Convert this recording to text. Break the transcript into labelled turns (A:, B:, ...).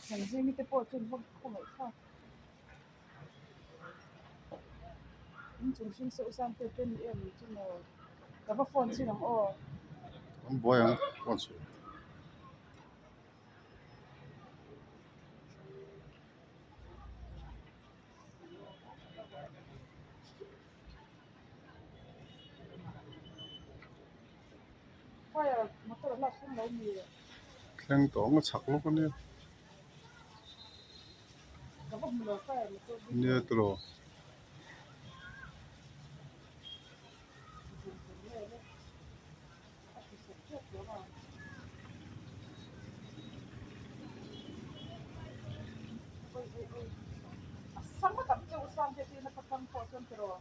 A: Nanti kita pocong kok nggak tahu. Ini cuma seusan teten em cuma. Tapi phone sih nang oh.
B: Ang boy ang onso.
A: Kaya motor lah sih nggak ni.
B: Kleng to ang chaklo ko niya.
A: Tapi mula kaya motor.
B: Niya tro.
A: Sama tak cuma usan teten nak petang pocong terus.